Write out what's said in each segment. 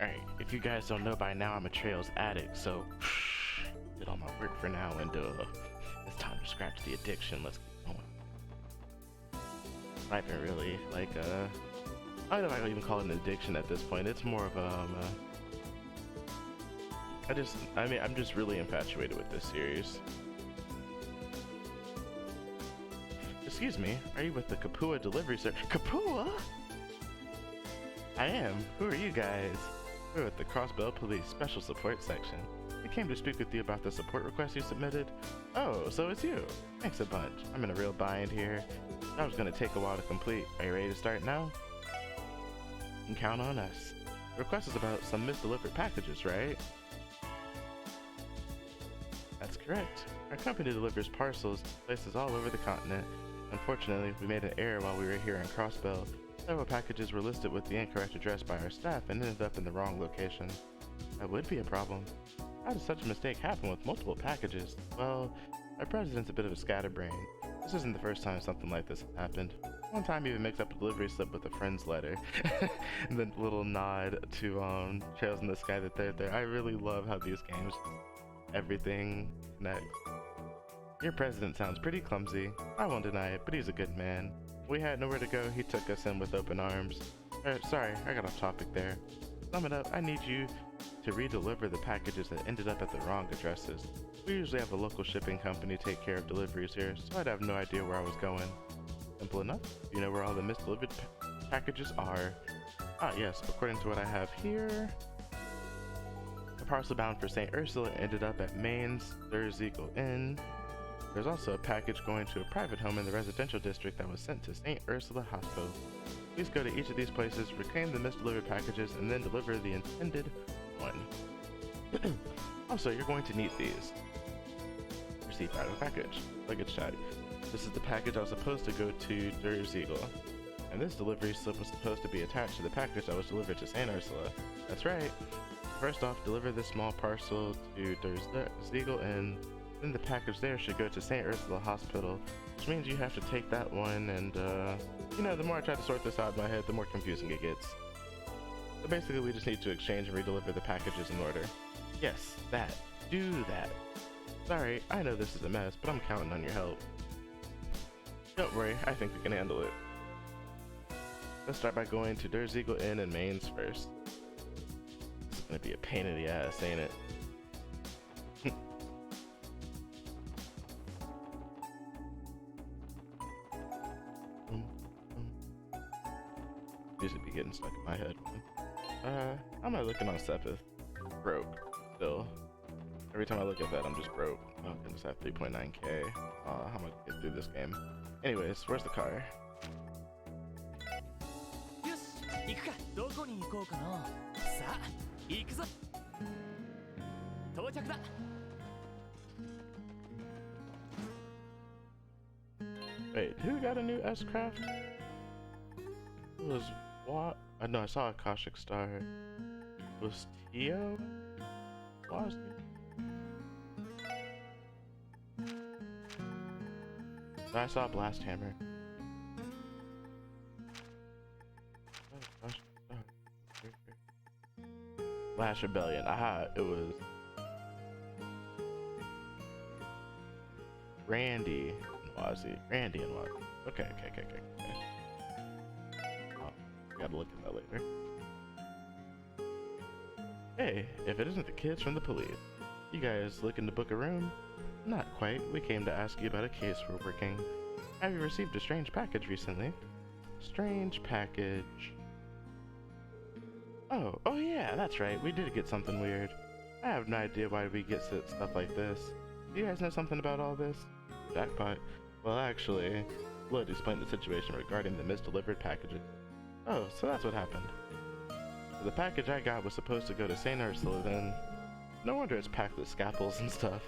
Alright, if you guys don't know by now, I'm a Trails addict, so did all my work for now, and it's time to scratch the addiction. Let's keep going. Not even really, like, I don't know if I can even call it an addiction at this point. It's more of I'm just really infatuated with this series. Excuse me, are you with the Kapua delivery service? Kapua? I am. Who are you guys? We're with the Crossbell Police Special Support Section. We came to speak with you about the support request you submitted. Oh, so it's you. Thanks a bunch. I'm in a real bind here. That was gonna take a while to complete. Are you ready to start now? You can count on us. The request is about some misdelivered packages, right? That's correct. Our company delivers parcels to places all over the continent. Unfortunately, we made an error while we were here in Crossbell. Several packages were listed with the incorrect address by our staff and ended up in the wrong location. That would be a problem. How does such a mistake happen with multiple packages? Well, our president's a bit of a scatterbrain. This isn't the first time something like this has happened. One time he even mixed up a delivery slip with a friend's letter. And then a little nod to Trails in the Sky that they're there. I really love how these games, everything connects. Your president sounds pretty clumsy. I won't deny it, but he's a good man. We had nowhere to go, he took us in with open arms. Sorry, I got off topic there. To sum it up, I need you to redeliver the packages that ended up at the wrong addresses. We usually have a local shipping company take care of deliveries here, so I'd have no idea where I was going. Simple enough. You know where all the misdelivered packages are? Ah yes, according to what I have here, a parcel bound for St. Ursula ended up at Maine's Derailment Inn. There's also a package going to a private home in the residential district that was sent to St. Ursula Hospital. Please go to each of these places, reclaim the misdelivered packages, and then deliver the intended one. Also, you're going to need these. Receipt vital package. Luggage tag. This is the package I was supposed to go to Derailment, and this delivery slip was supposed to be attached to the package that was delivered to St. Ursula. That's right. First off, deliver this small parcel to Derailment, and then the package there should go to St. Ursula Hospital, which means you have to take that one, and you know, the more I try to sort this out in my head, the more confusing it gets. So basically we just need to exchange and redeliver the packages in order. Yes, that. Do that. Sorry, I know this is a mess, but I'm counting on your help. Don't worry, I think we can handle it. Let's start by going to Derailment Inn and Maine's first. This is gonna be a pain in the ass, ain't it? Usually be getting stuck in my head. How am I looking on Sepith? Broke. Still. Every time I look at that, I'm just broke. Oh goodness, I have 3.9k. How am I gonna get through this game? Anyways, where's the car? Wait, who got a new S-Craft? It was what? I know I saw a Akashic Star. It was Tio? Was I saw a Blast Hammer. Blast Rebellion. Aha, it was Randy and Wazzy. Randy and Wazzy. Okay. Gotta look at that later. Hey, if it isn't the kids from the police. You guys looking to book a room? Not quite. We came to ask you about a case we're working. Have you received a strange package recently? Strange package. Oh yeah, that's right. We did get something weird. I have no idea why we get stuff like this. Do you guys know something about all this? Jackpot. Well, actually, Blood explained the situation regarding the misdelivered packages. Oh, so that's what happened. So the package I got was supposed to go to St. Ursula then. No wonder it's packed with scalpels and stuff.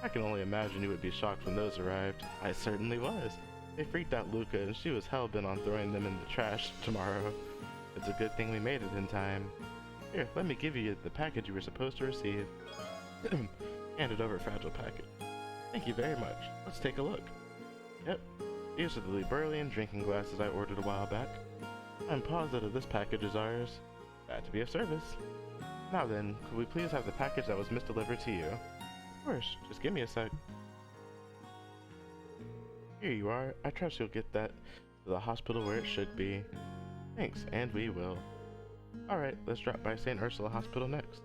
I can only imagine you would be shocked when those arrived. I certainly was. They freaked out Luca and she was hell-bent on throwing them in the trash tomorrow. It's a good thing we made it in time. Here, let me give you the package you were supposed to receive. Handed over a fragile package. Thank you very much. Let's take a look. Yep, these are the Liberalian drinking glasses I ordered a while back. I'm positive this package is ours. Glad to be of service. Now then, could we please have the package that was misdelivered to you? Of course, just give me a sec. Here you are. I trust you'll get that to the hospital where it should be. Thanks, and we will. Alright, let's drop by St. Ursula Hospital next.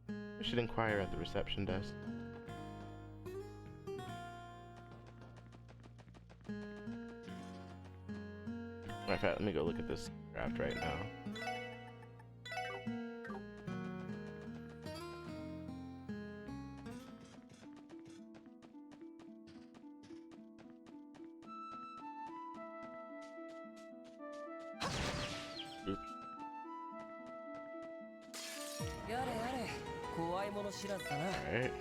We should inquire at the reception desk. Matter of fact, let me go look at this draft right now. Oops. Alright.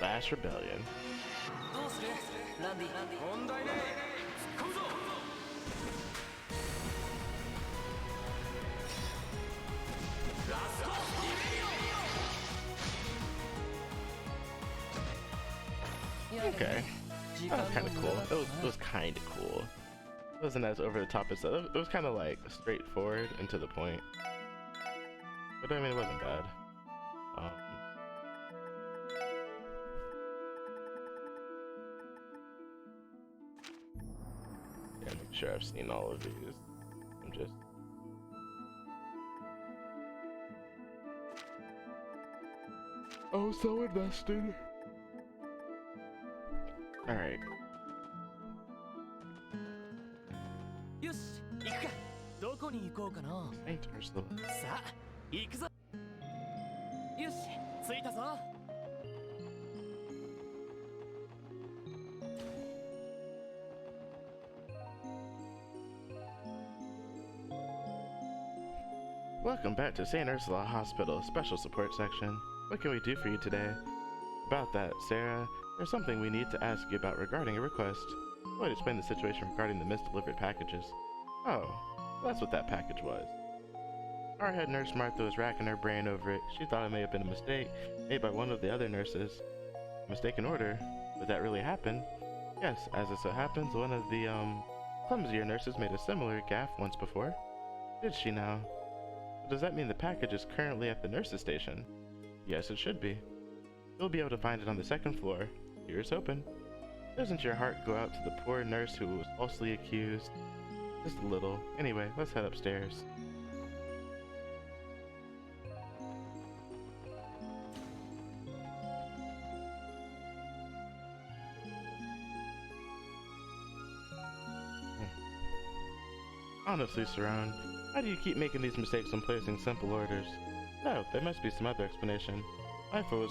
Last Rebellion. Okay. That was kind of cool. It was kind of cool. It wasn't as over the top as it was kind of like straightforward and to the point. But I mean, it wasn't bad. Yeah, I'm sure I've seen all of these. I'm just. Oh, so invested. Alright. Saint Ursula. Welcome back to St. Ursula Hospital Special Support Section. What can we do for you today? About that, Sarah, there's something we need to ask you about regarding a request. Lloyd explained the situation regarding the misdelivered packages. Oh, that's what that package was. Our head nurse Martha was racking her brain over it. She thought it may have been a mistake made by one of the other nurses. Mistaken order? Would that really happen? Yes, as it so happens, one of the, clumsier nurses made a similar gaffe once before. Did she now? Does that mean the package is currently at the nurse's station? Yes, it should be. You'll be able to find it on the second floor. Here's hoping. Doesn't your heart go out to the poor nurse who was falsely accused? Just a little. Anyway, let's head upstairs. Honestly, Saran, how do you keep making these mistakes when placing simple orders? No, there must be some other explanation. My foe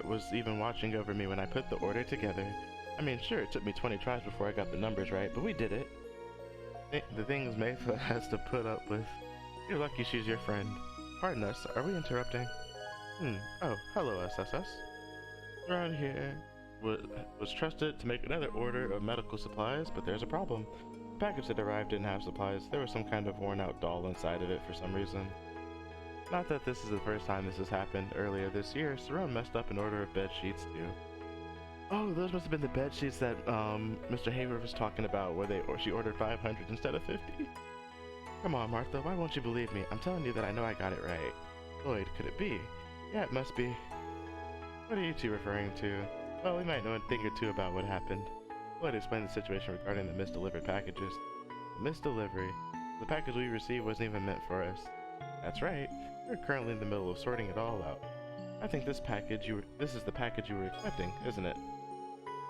was even watching over me when I put the order together. I mean, sure, it took me 20 tries before I got the numbers right, but we did it. The things Mayfa has to put up with. You're lucky she's your friend. Pardon us, are we interrupting? Oh, hello, SSS. Around here was trusted to make another order of medical supplies, but there's a problem. The package that arrived didn't have supplies. There was some kind of worn-out doll inside of it for some reason. Not that this is the first time this has happened. Earlier this year, Saran messed up an order of bed sheets too. Oh, those must have been the bed sheets that Mr. Hayward was talking about, where she ordered 500 instead of 50. Come on, Martha, why won't you believe me? I'm telling you that I know I got it right. Lloyd, could it be? Yeah, it must be. What are you two referring to? Well, we might know a thing or two about what happened. Lloyd explained the situation regarding the misdelivered packages. Misdelivery? The package we received wasn't even meant for us. That's right. We're currently in the middle of sorting it all out. I think this is the package you were expecting, isn't it?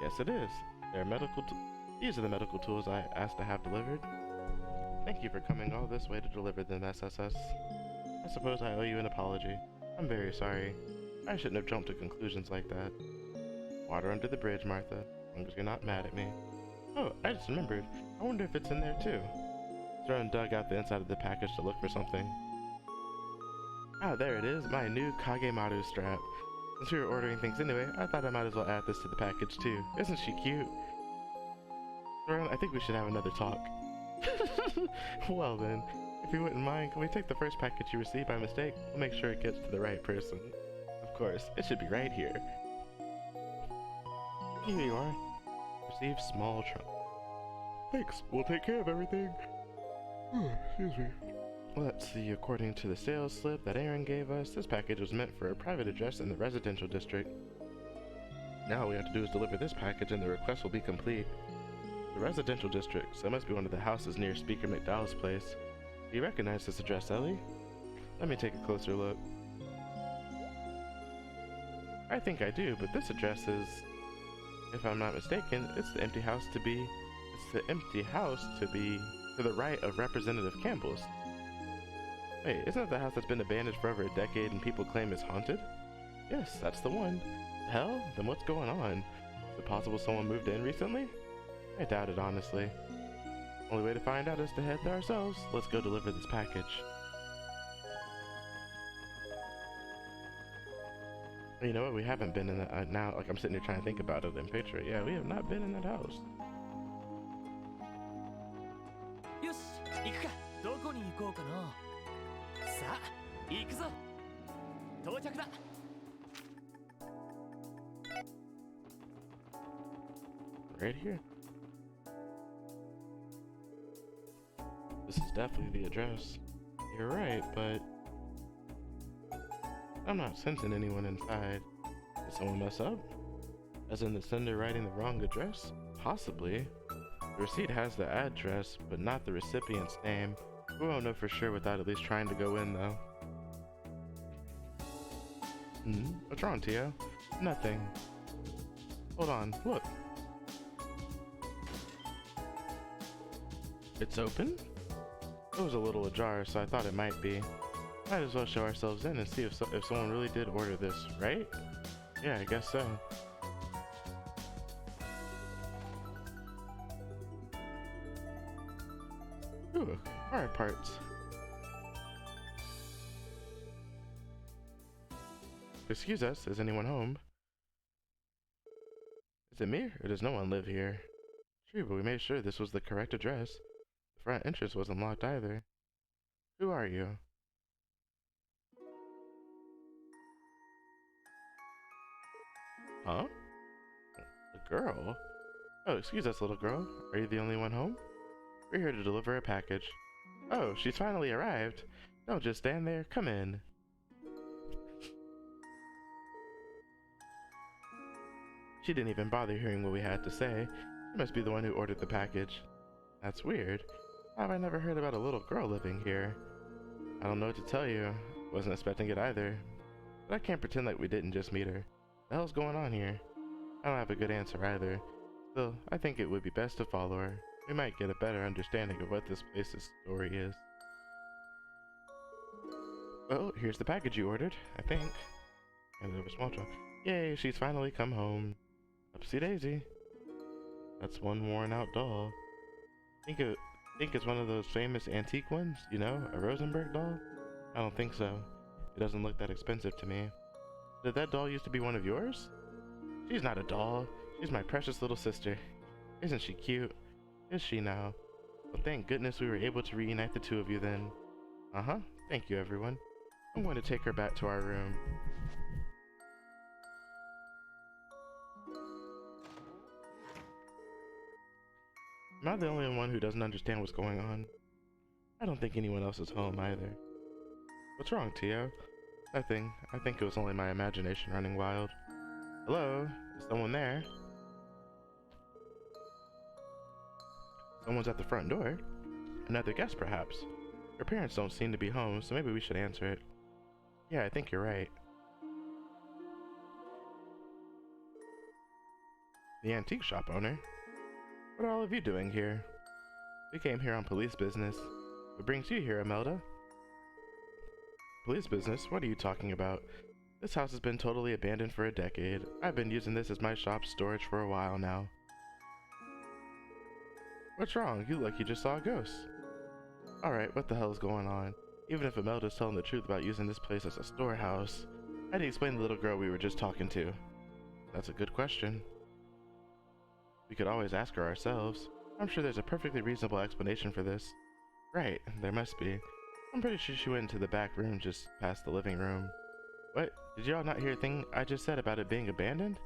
Yes, it is. These are the medical tools I asked to have delivered. Thank you for coming all this way to deliver them, SSS. I suppose I owe you an apology. I'm very sorry. I shouldn't have jumped to conclusions like that. Water under the bridge, Martha, as long as you're not mad at me. Oh, I just remembered. I wonder if it's in there too. Saran dug out the inside of the package to look for something. Ah, there it is, my new Kagemaru strap. Since we were ordering things anyway, I thought I might as well add this to the package too. Isn't she cute? Saran, I think we should have another talk. Well then, if you wouldn't mind, can we take the first package you received by mistake? We'll make sure it gets to the right person. Of course, it should be right here. Here you are. Receive small trunk. Thanks, we'll take care of everything. Excuse me. Let's see, according to the sales slip that Aaron gave us, this package was meant for a private address in the residential district. Now all we have to do is deliver this package and the request will be complete. The residential district, so it must be one of the houses near Speaker McDowell's place. Do you recognize this address, Ellie? Let me take a closer look. I think I do, but this address is, if I'm not mistaken, it's the empty house to the right of Representative Campbell's. Wait, isn't that the house that's been abandoned for over a decade and people claim is haunted? Yes, that's the one. The hell? Then what's going on? Is it possible someone moved in recently? I doubt it, honestly. Only way to find out is to head there ourselves. Let's go deliver this package. You know what? We haven't been in that. Now, like, I'm sitting here trying to think about it and picture it. Yeah, we have not been in that house. よし、行くか。どこに行こうかな。さあ、行くぞ。到着だ。Right here. This is definitely the address. You're right, but I'm not sensing anyone inside. Did someone mess up? As in the sender writing the wrong address? Possibly. The receipt has the address, but not the recipient's name. We won't know for sure without at least trying to go in, though. What's wrong, Tio? Nothing. Hold on, look. It's open? It was a little ajar, so I thought it might be. Might as well show ourselves in and see if someone really did order this, right? Yeah, I guess so. Ooh, car parts. Excuse us, is anyone home? Is it me, or does no one live here? True, but we made sure this was the correct address. The front entrance wasn't locked either. Who are you? Huh? A girl? Oh, excuse us, little girl. Are you the only one home? We're here to deliver a package. Oh, she's finally arrived. Don't just stand there. Come in. She didn't even bother hearing what we had to say. She must be the one who ordered the package. That's weird. How have I never heard about a little girl living here? I don't know what to tell you. Wasn't expecting it either. But I can't pretend like we didn't just meet her. The hell's going on here? I don't have a good answer either. Still, I think it would be best to follow her. We might get a better understanding of what this place's story is. Well, here's the package you ordered, I think. And over small talk. Yay, she's finally come home. Upsy daisy. That's one worn out doll. Think it's one of those famous antique ones, you know, a Rosenberg doll? I don't think so. It doesn't look that expensive to me. Did that doll used to be one of yours? She's not a doll. She's my precious little sister. Isn't she cute? Is she now? Well, thank goodness we were able to reunite the two of you then. Uh-huh. Thank you, everyone. I'm going to take her back to our room. Am I the only one who doesn't understand what's going on? I don't think anyone else is home either. What's wrong, Tio? Nothing. I think it was only my imagination running wild. Hello? Is someone there? Someone's at the front door. Another guest, perhaps. Your parents don't seem to be home, so maybe we should answer it. Yeah, I think you're right. The antique shop owner? What are all of you doing here? We came here on police business. What brings you here, Imelda? Police business? What are you talking about? This house has been totally abandoned for a decade. I've been using this as my shop storage for a while now. What's wrong? You look like you just saw a ghost. Alright, what the hell is going on? Even if Imelda's telling the truth about using this place as a storehouse, how do you explain the little girl we were just talking to? That's a good question. We could always ask her ourselves. I'm sure there's a perfectly reasonable explanation for this. Right, there must be. I'm pretty sure she went into the back room just past the living room. What? Did y'all not hear a thing I just said about it being abandoned?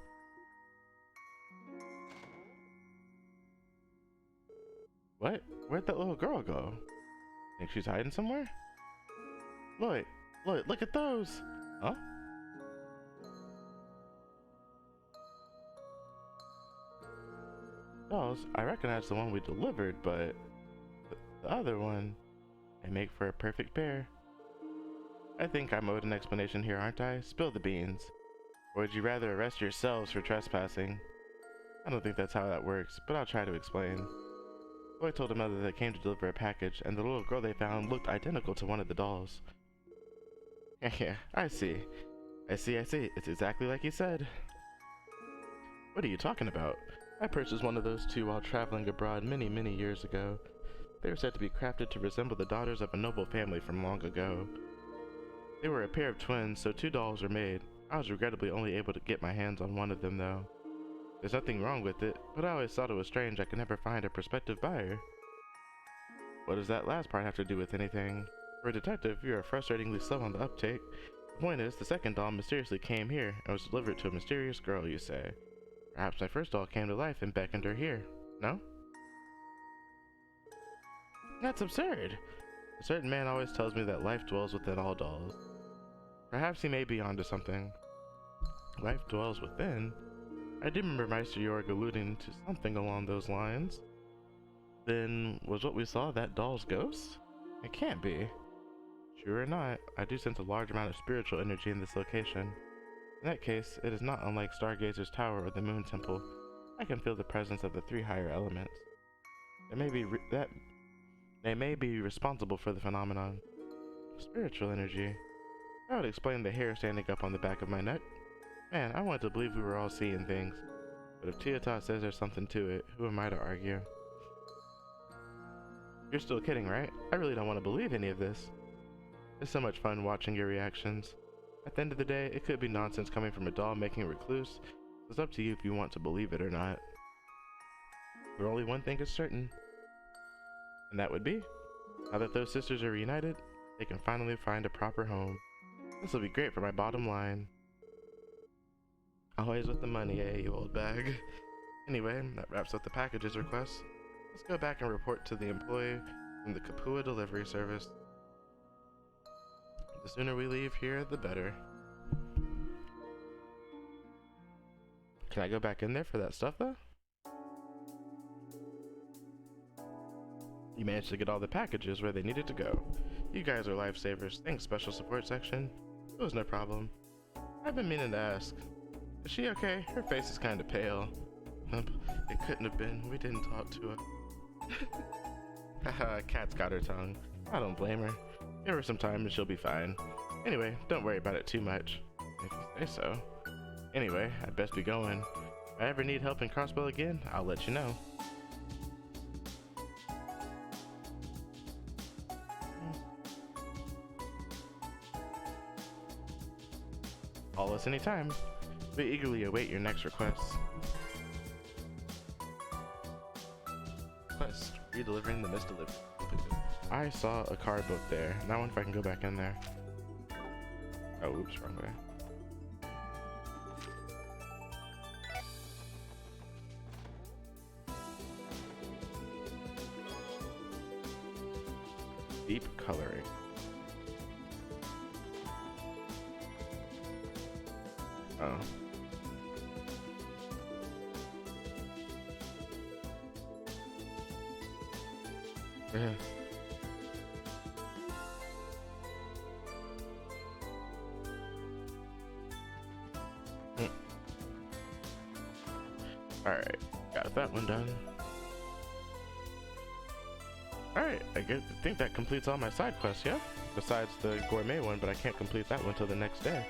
What? Where'd that little girl go? Think she's hiding somewhere? Lloyd, Lloyd, look at those! Huh? Dolls, I recognize the one we delivered, but the other one, they make for a perfect pair. I think I'm owed an explanation here, aren't I? Spill the beans. Or would you rather arrest yourselves for trespassing? I don't think that's how that works, but I'll try to explain. Lloyd told a mother that they came to deliver a package, and the little girl they found looked identical to one of the dolls. Yeah, I see. I see. It's exactly like he said. What are you talking about? I purchased one of those two while traveling abroad many, many years ago. They were said to be crafted to resemble the daughters of a noble family from long ago. They were a pair of twins, so 2 dolls were made. I was regrettably only able to get my hands on one of them, though. There's nothing wrong with it, but I always thought it was strange I could never find a prospective buyer. What does that last part have to do with anything? For a detective, you are frustratingly slow on the uptake. The point is, the second doll mysteriously came here and was delivered to a mysterious girl, you say. Perhaps my first doll came to life and beckoned her here, no? That's absurd! A certain man always tells me that life dwells within all dolls. Perhaps he may be onto something. Life dwells within? I do remember Meister Jorg alluding to something along those lines. Then, was what we saw that doll's ghost? It can't be. True or not, I do sense a large amount of spiritual energy in this location. In that case, it is not unlike Stargazer's Tower or the Moon Temple. I can feel the presence of the 3 higher elements. They may be responsible for the phenomenon. Spiritual energy. That would explain the hair standing up on the back of my neck. Man, I want to believe we were all seeing things. But if Teotar says there's something to it, who am I to argue? You're still kidding, right? I really don't want to believe any of this. It's so much fun watching your reactions. At the end of the day, it could be nonsense coming from a doll making a recluse. It's up to you if you want to believe it or not. But only one thing is certain. And that would be, now that those sisters are reunited, they can finally find a proper home. This will be great for my bottom line. Always with the money, eh, you old bag. Anyway, that wraps up the packages request. Let's go back and report to the employee from the Kapua delivery service. The sooner we leave here, the better. Can I go back in there for that stuff, though? You managed to get all the packages where they needed to go. You guys are lifesavers. Thanks, Special Support Section. It was no problem. I've been meaning to ask. Is she okay? Her face is kind of pale. It couldn't have been. We didn't talk to her. Haha, Cat's got her tongue. I don't blame her. Give her some time and she'll be fine. Anyway, don't worry about it too much. If you say so. Anyway, I'd best be going. If I ever need help in Crossbow again, I'll let you know. Call us anytime. We eagerly await your next request. Quest, redelivering the misdelivered. I saw a card book there, and I wonder if I can go back in there. Oh, oops, wrong way. Deep coloring. Oh. Yeah. Alright, got that one done. Alright, I think that completes all my side quests, yeah? Besides the gourmet one, but I can't complete that one till the next day.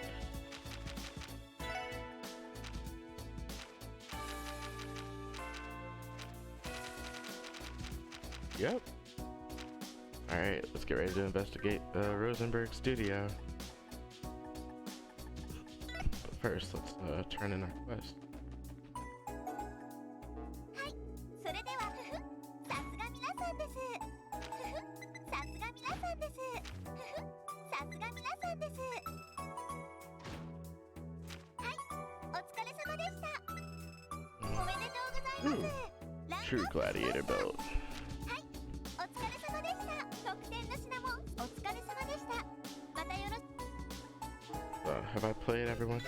Yep. Alright, let's get ready to investigate Rosenberg Studio. But first, let's turn in our quest. Ooh, true gladiator belt. have I played everyone?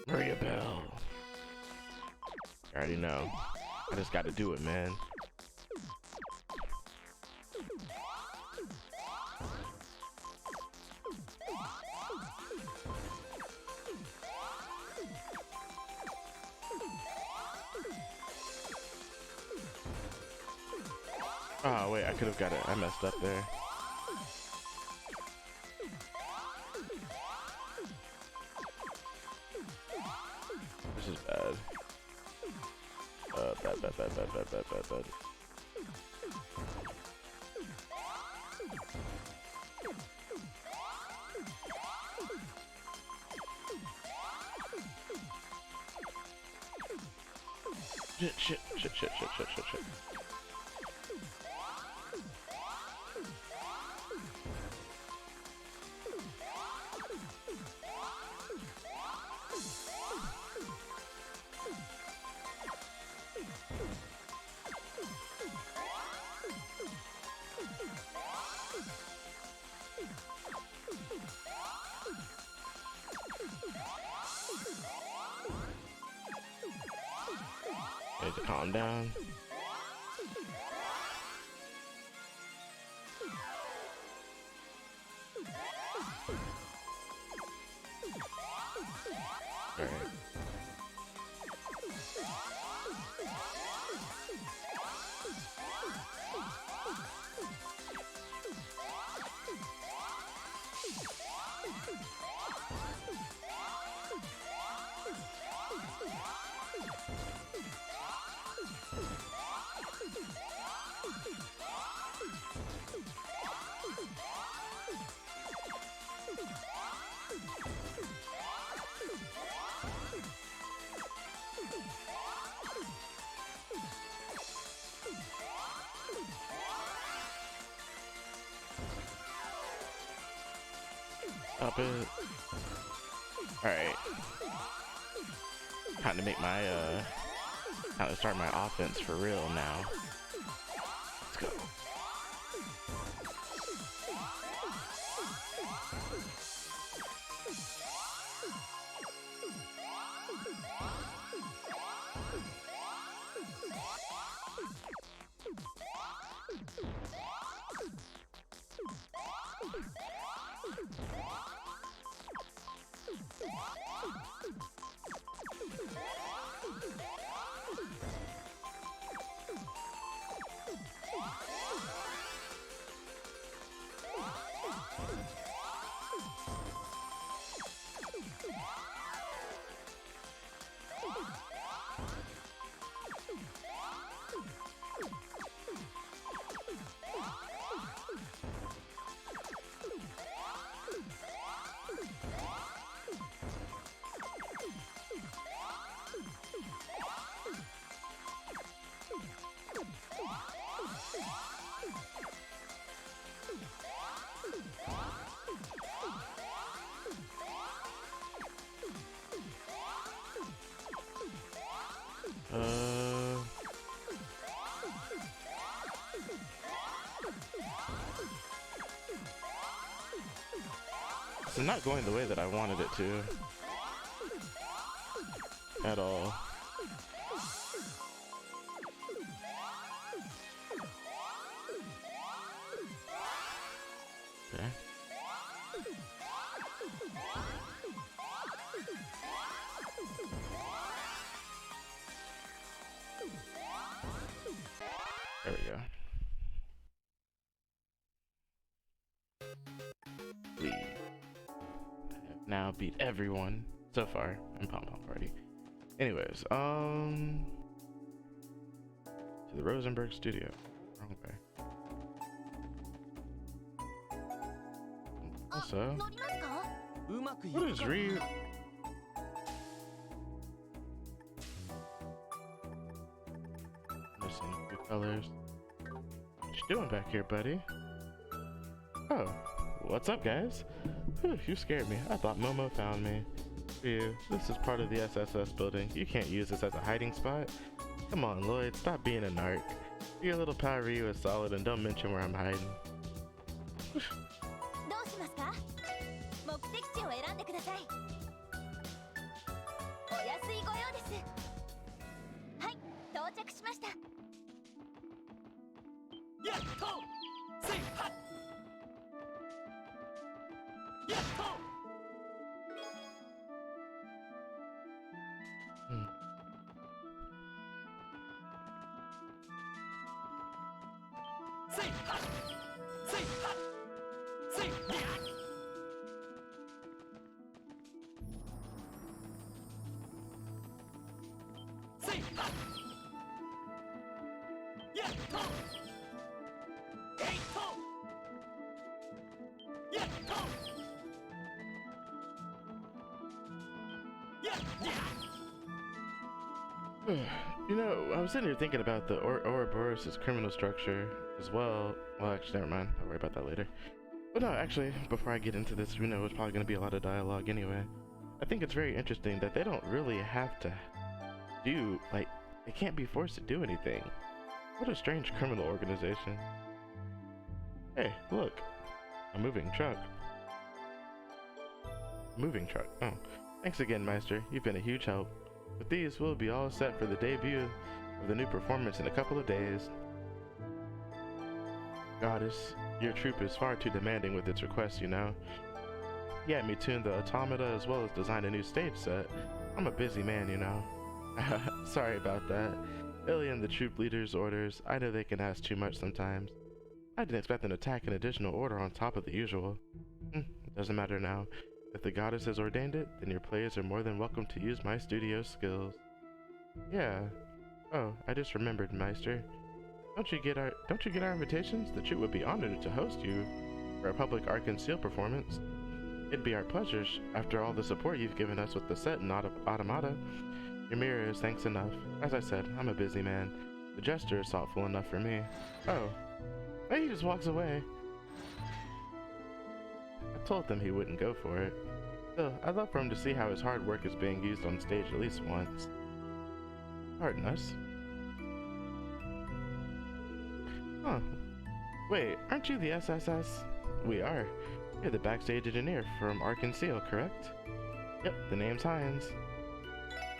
Maria Bell. I already know. I just gotta do it, man. Oh wait, I could have got it. I messed up there. This is bad. Bad. Shit. I need to calm down. Alright. Stop it. Alright. Time to make my time to start my offense for real now. Let's go. It's not going the way that I wanted it to. At all. Okay. There we go. We have now beat everyone so far in Pom Pom Party. Anyways, to the Rosenberg studio. Wrong way. Also, what is Ryu? Missing two colors. What you doing back here, buddy? Oh, what's up, guys? Whew, you scared me. I thought Momo found me. Ryu, this is part of the SSS building. You can't use this as a hiding spot. Come on, Lloyd, stop being a narc. Your little pal Ryu is solid and don't mention where I'm hiding. お安いご用です。はい、到着しました。やっとせいはっやっと Hmm. せいはっせいはっせいやせいはっやっとえいとやっとやっや You know, I was sitting here thinking about the Ouroboros' criminal structure as well. Well, actually, never mind. I'll worry about that later. But no, actually, before I get into this, you know, it's probably going to be a lot of dialogue anyway. I think it's very interesting that they don't really have to do, like, they can't be forced to do anything. What a strange criminal organization. Hey, look. A moving truck. Moving truck. Oh. Thanks again, Meister. You've been a huge help. With these, we'll be all set for the debut of the new performance in a couple of days. Goddess, your troupe is far too demanding with its requests, you know. He had me tune the automata as well as design a new stage set. I'm a busy man, you know. Sorry about that. Illy and the troop leader's orders, I know they can ask too much sometimes. I didn't expect them to tack an additional order on top of the usual. It doesn't matter now. If the goddess has ordained it, then your players are more than welcome to use my studio skills. Yeah. Oh, I just remembered, Meister. Don't you get our invitations? The troupe would be honored to host you for a public Arc and Seal performance. It'd be our pleasures after all the support you've given us with the set and automata. Your mirror is thanks enough. As I said, I'm a busy man. The gesture is thoughtful enough for me. Oh. He just walks away. I told him he wouldn't go for it. Still, I'd love for him to see how his hard work is being used on stage at least once. Pardon us. Huh. Wait, aren't you the SSS? We are. You're the backstage engineer from Arc and Seal, correct? Yep, the name's Hines.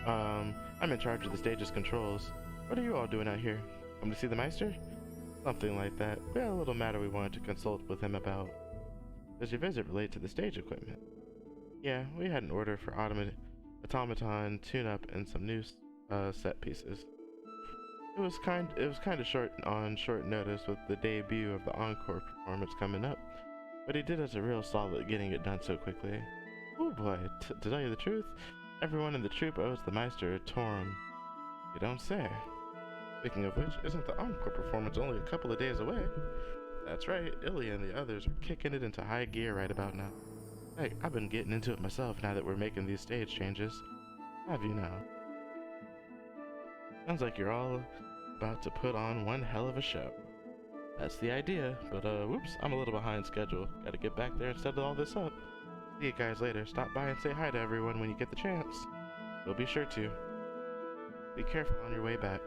I'm in charge of the stage's controls. What are you all doing out here? Come to see the Meister? Something like that. We had a little matter we wanted to consult with him about. Does your visit relate to the stage equipment? Yeah, we had an order for automaton, tune-up, and some new set pieces. It was kind of short notice with the debut of the encore performance coming up, but he did us a real solid getting it done so quickly. Oh boy, to tell you the truth, everyone in the troupe owes the Meister a torn. You don't say. Speaking of which, isn't the encore performance only a couple of days away? That's right, Illy and the others are kicking it into high gear right about now. Hey, I've been getting into it myself now that we're making these stage changes. Have you now? Sounds like you're all about to put on one hell of a show. That's the idea, but whoops, I'm a little behind schedule. Gotta get back there and set all this up. See you guys later. Stop by and say hi to everyone when you get the chance. We'll be sure to. Be careful on your way back.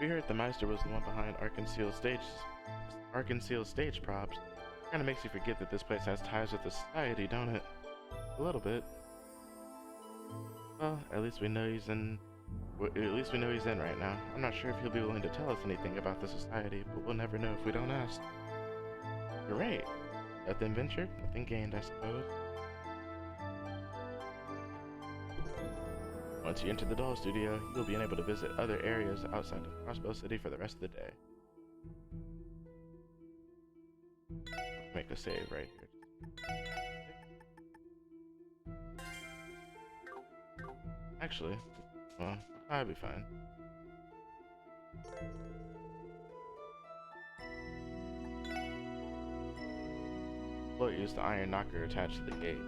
We heard the Meister was the one behind Arc and Seal stage props. Kinda makes you forget that this place has ties with the society, don't it? A little bit. Well, at least we know he's in right now. I'm not sure if he'll be willing to tell us anything about the society, but we'll never know if we don't ask. You're right. Nothing ventured, nothing gained, I suppose. Once you enter the doll studio, you'll be able to visit other areas outside of Crossbow City for the rest of the day. Make a save right here. Actually, well, I'll be fine. Float used the iron knocker attached to the gate.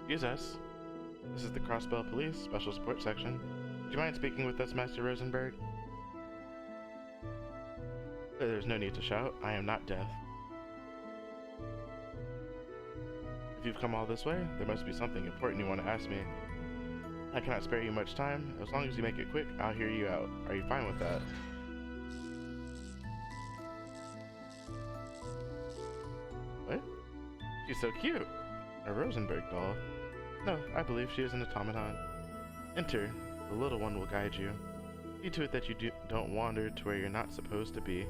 Excuse us. This is the Crossbell Police Special Support Section. Would you mind speaking with us, Master Rosenberg? There's no need to shout. I am not deaf. If you've come all this way, there must be something important you want to ask me. I cannot spare you much time. As long as you make it quick, I'll hear you out. Are you fine with that? What? She's so cute. A Rosenberg doll. No, I believe she is an automaton. Enter. The little one will guide you. See to it that you don't wander to where you're not supposed to be.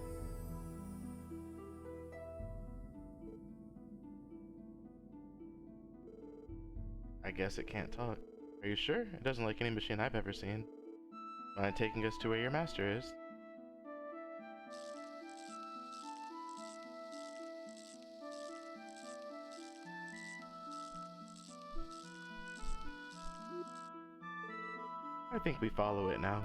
I guess it can't talk. Are you sure? It doesn't like any machine I've ever seen. Mind taking us to where your master is? I think we follow it now.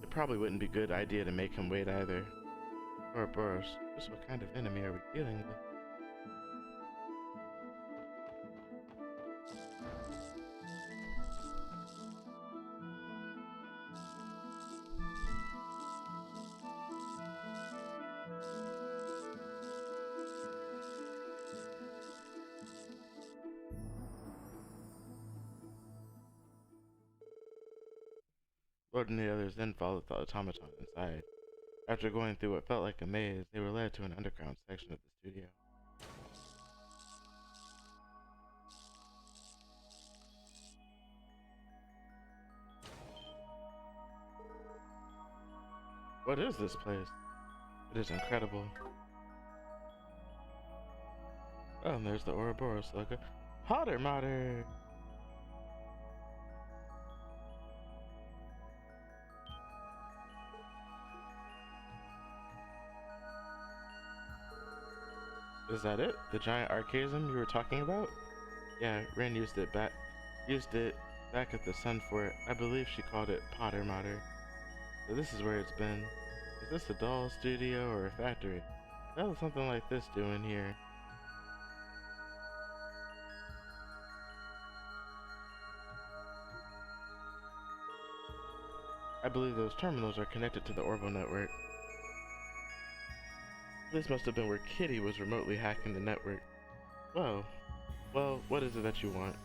It probably wouldn't be a good idea to make him wait either. Ouroboros, just what kind of enemy are we dealing with? Lord and the others then followed the automaton inside. After going through what felt like a maze, they were led to an underground section of the studio. What is this place? It is incredible. Oh, and there's the Ouroboros logo. Hotter Mater! Is that it? The giant archaism you were talking about? Yeah, Ren used it back at the Sun Fort. I believe she called it Potter Mater. So this is where it's been. Is this a doll studio or a factory? What does something like this do in here? I believe those terminals are connected to the Orbo network. This must have been where Kitty was remotely hacking the network. Whoa. Well, what is it that you want?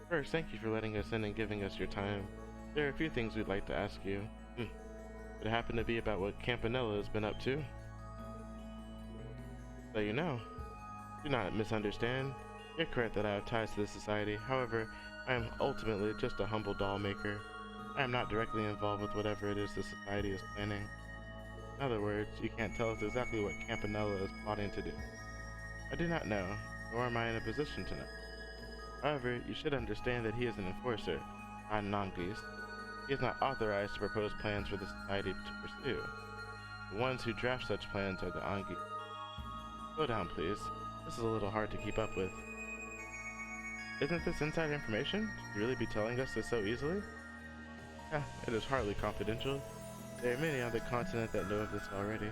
First, thank you for letting us in and giving us your time. There are a few things we'd like to ask you. Would it happen to be about what Campanella has been up to? So you know. Do not misunderstand. You're correct that I have ties to this society. However, I am ultimately just a humble doll maker. I am not directly involved with whatever it is the society is planning. In other words, you can't tell us exactly what Campanella is plotting to do. I do not know, nor am I in a position to know. However, you should understand that he is an enforcer, not an anguise. He is not authorized to propose plans for the society to pursue. The ones who draft such plans are the anguise. Slow down, please. This is a little hard to keep up with. Isn't this inside information? Should you really be telling us this so easily? It is hardly confidential. There are many on the continent that know of this already.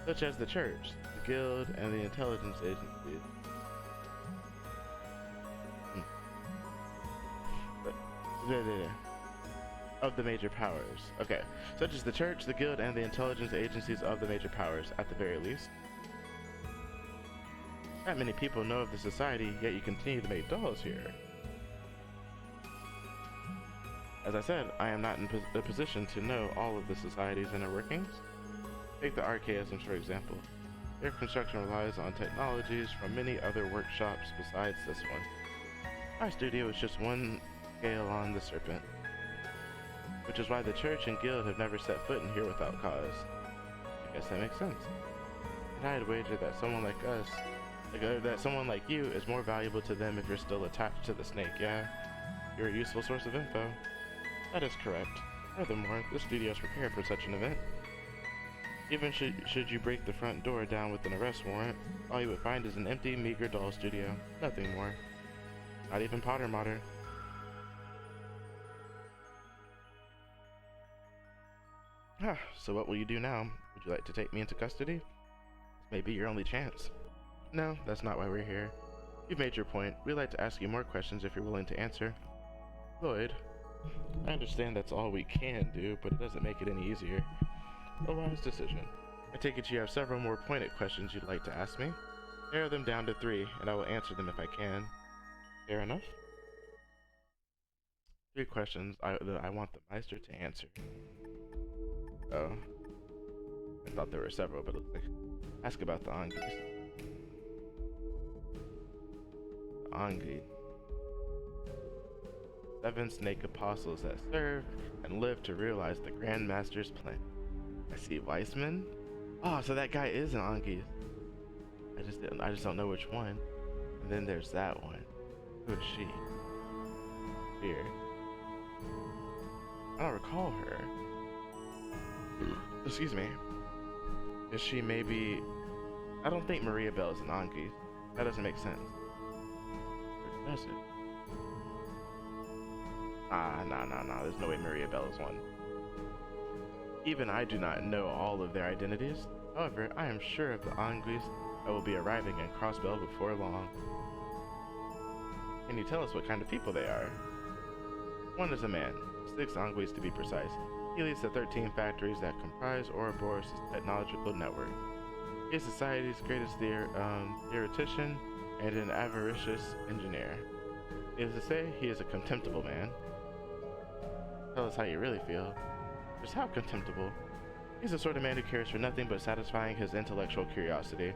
Such as the church, the guild, and the intelligence agencies. Of the major powers. Okay, such as the church, the guild, and the intelligence agencies of the major powers, at the very least. Not many people know of the society, yet you continue to make dolls here. As I said, I am not in a position to know all of the society's inner workings. Take the archaisms for example. Their construction relies on technologies from many other workshops besides this one. My studio is just one scale on the serpent, which is why the church and guild have never set foot in here without cause. I guess that makes sense. And I'd wager that someone like us, that someone like you is more valuable to them if you're still attached to the snake, yeah? You're a useful source of info. That is correct. Furthermore, the studio is prepared for such an event. Even should you break the front door down with an arrest warrant, all you would find is an empty, meager doll studio. Nothing more. Not even Potter Mater. So what will you do now? Would you like to take me into custody? This may be your only chance. No, that's not why we're here. You've made your point. We'd like to ask you more questions if you're willing to answer. Lloyd, I understand that's all we can do, but it doesn't make it any easier. A wise decision. I take it you have several more pointed questions you'd like to ask me? Narrow them down to 3, and I will answer them if I can. Fair enough? 3 questions that I want the Meister to answer. Oh. I thought there were several, but it looks like... Ask about the Angus. The Angi. 7 snake apostles that serve and live to realize the Grand Master's plan. I see Weissman. Oh, so that guy is an Angi. I just don't know which one. And then there's that one. Who is she? Here. I don't recall her. Excuse me. Is she maybe... I don't think Maria Bell is an Angi. That doesn't make sense. Or does it? Nah. There's no way Maria Bell is one. Even I do not know all of their identities. However, I am sure of the Anguis that will be arriving in Crossbell before long. Can you tell us what kind of people they are? One is a man, 6 Anguis to be precise. He leads the 13 factories that comprise Ouroboros' technological network. He is society's greatest theoretician and an avaricious engineer. Needless to say, he is a contemptible man. Tell us how you really feel. Just how contemptible. He's the sort of man who cares for nothing but satisfying his intellectual curiosity.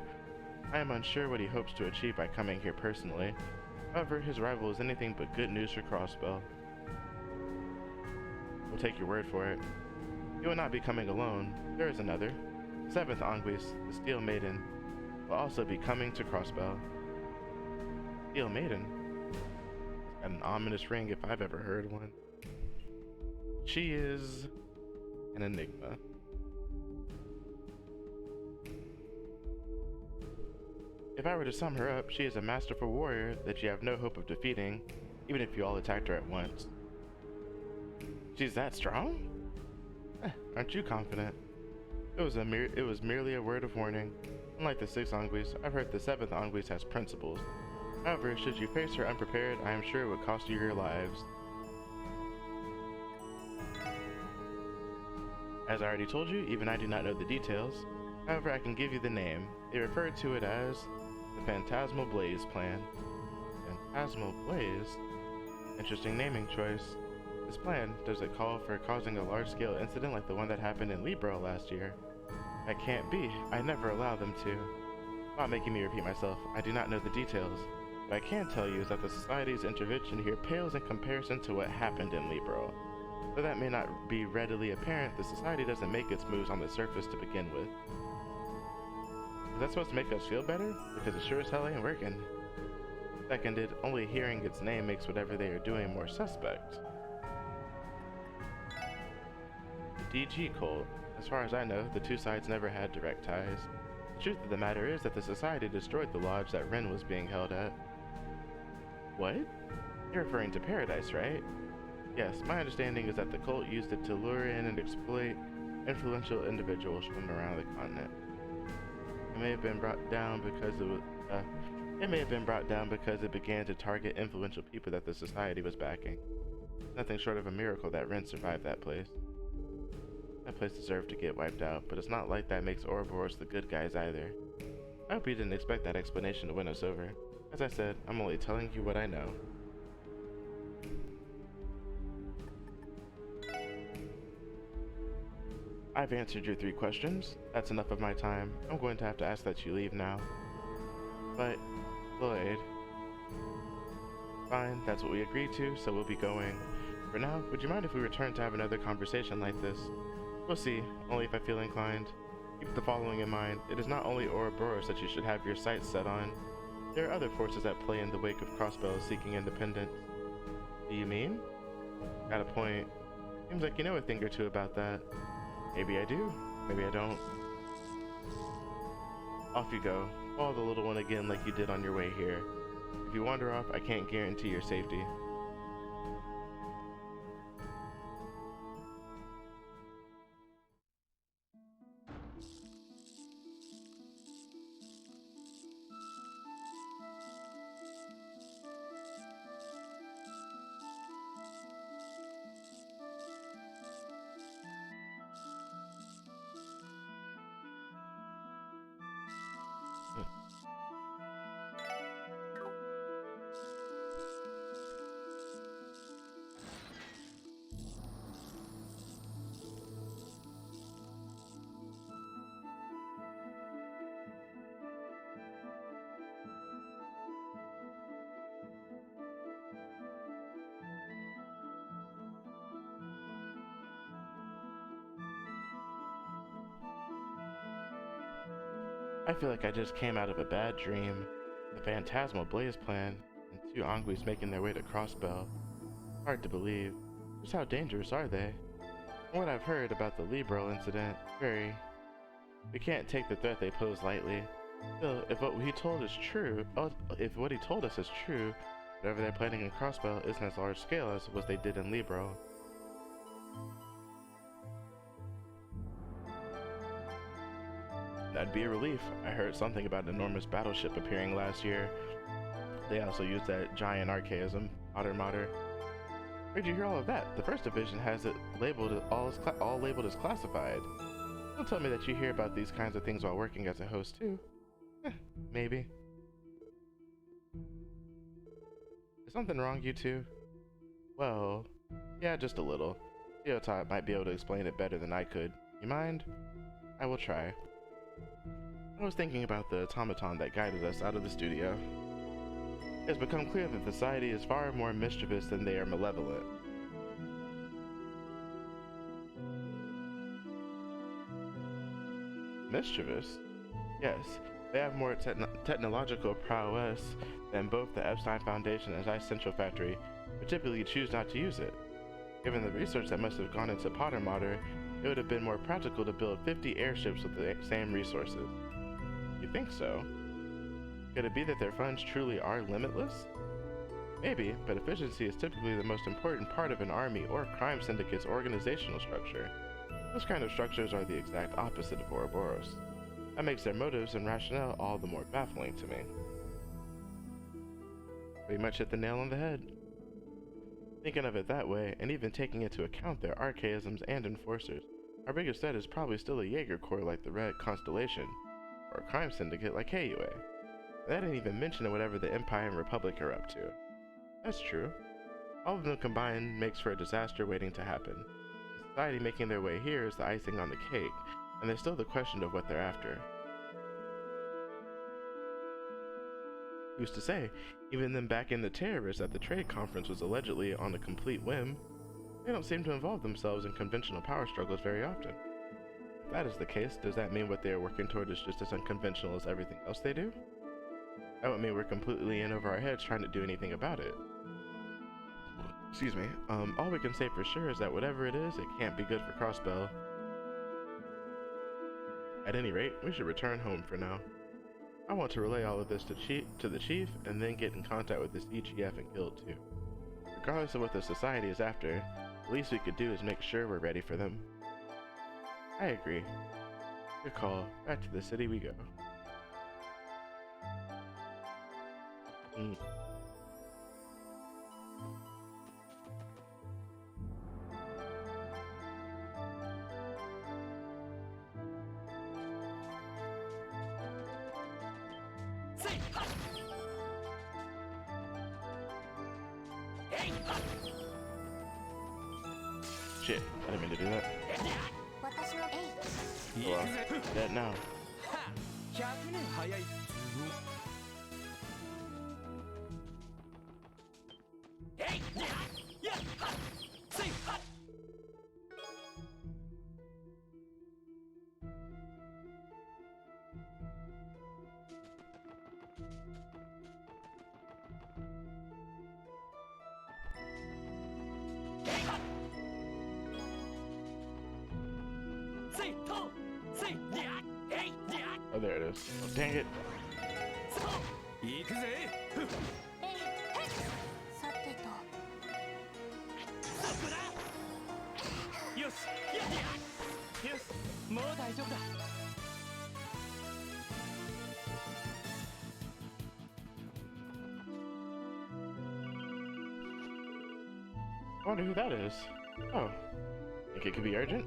I am unsure what he hopes to achieve by coming here personally. However, his arrival is anything but good news for Crossbell. We'll take your word for it. He will not be coming alone. There is another. 7th Anguis, the Steel Maiden, will also be coming to Crossbell. Steel Maiden? Got an ominous ring if I've ever heard one. She is an enigma. If I were to sum her up, she is a masterful warrior that you have no hope of defeating, even if you all attacked her at once. She's that strong? Aren't you confident? It was merely a word of warning. Unlike the 6 Anguis, I've heard the 7th Anguis has principles. However, should you face her unprepared, I am sure it would cost you your lives. As I already told you, even I do not know the details. However, I can give you the name. They refer to it as the Phantasmal Blaze Plan. Phantasmal Blaze? Interesting naming choice. This plan, does it call for causing a large-scale incident like the one that happened in Libro last year? That can't be. I never allow them to. Not making me repeat myself, I do not know the details. What I can tell you is that the Society's intervention here pales in comparison to what happened in Libro. Though that may not be readily apparent, the Society doesn't make its moves on the surface to begin with. Is that supposed to make us feel better? Because it sure as hell ain't working. Seconded, only hearing its name makes whatever they are doing more suspect. The DG cult. As far as I know, the two sides never had direct ties. The truth of the matter is that the Society destroyed the lodge that Ren was being held at. What? You're referring to Paradise, right? Yes, my understanding is that the cult used it to lure in and exploit influential individuals from around the continent. It may have been brought down because it began to target influential people that the Society was backing. Nothing short of a miracle that Ren survived that place. That place deserved to get wiped out, but it's not like that makes Ouroboros the good guys either. I hope you didn't expect that explanation to win us over. As I said, I'm only telling you what I know. I've answered your 3 questions. That's enough of my time. I'm going to have to ask that you leave now. But, Lloyd... Fine, that's what we agreed to, so we'll be going. For now, would you mind if we return to have another conversation like this? We'll see, only if I feel inclined. Keep the following in mind. It is not only Ouroboros that you should have your sights set on. There are other forces at play in the wake of Crossbell seeking independence. Do you mean? Got a point. Seems like you know a thing or two about that. Maybe I do, maybe I don't. Off you go. Follow the little one again like you did on your way here. If you wander off, I can't guarantee your safety. I feel like I just came out of a bad dream. The phantasmal blaze plan, and two Anguis making their way to Crossbell. Hard to believe. Just how dangerous are they? From what I've heard about the Libro incident, very. We can't take the threat they pose lightly. Still, if what he told is true, if what he told us is true, whatever they're planning in Crossbell isn't as large scale as what they did in Libro. That'd be a relief. I heard something about an enormous battleship appearing last year. They also used that giant archaism, Mater. Where'd you hear all of that? The first division has it labeled all labeled as classified. Don't tell me that you hear about these kinds of things while working as a host too. Maybe. Is something wrong, you two? Well, yeah, just a little. Theotop might be able to explain it better than I could. You mind? I will try. I was thinking about the automaton that guided us out of the studio. It's become clear that the society is far more mischievous than they are malevolent. Mischievous? Yes, they have more technological prowess than both the Epstein Foundation and Ice Central Factory, but typically choose not to use it. Given the research that must have gone into Potter Mater, it would have been more practical to build 50 airships with the same resources. You think so? Could it be that their funds truly are limitless? Maybe, but efficiency is typically the most important part of an army or crime syndicate's organizational structure. Those kind of structures are the exact opposite of Ouroboros. That makes their motives and rationale all the more baffling to me. Pretty much hit the nail on the head. Thinking of it that way, and even taking into account their archaisms and enforcers, our biggest threat is probably still a Jaeger Corps like the Red Constellation, or a crime syndicate like KUA. That didn't even mention whatever the Empire and Republic are up to. That's true. All of them combined makes for a disaster waiting to happen. The society making their way here is the icing on the cake, and there's still the question of what they're after. Who's to say? Even them back in the terrorists at the trade conference was allegedly on a complete whim. They don't seem to involve themselves in conventional power struggles very often. If that is the case, does that mean what they are working toward is just as unconventional as everything else they do? That would mean we're completely in over our heads trying to do anything about it. Excuse me. All we can say for sure is that whatever it is, it can't be good for Crossbell. At any rate, we should return home for now. I want to relay all of this to the chief, and then get in contact with this EGF and guild too. Regardless of what the society is after, the least we could do is make sure we're ready for them. I agree. Good call. Back to the city we go. Shit, I didn't mean to do that. Well, dead now. Oh, there it is. Oh, dang it. I wonder who that is. Oh, think it could be urgent?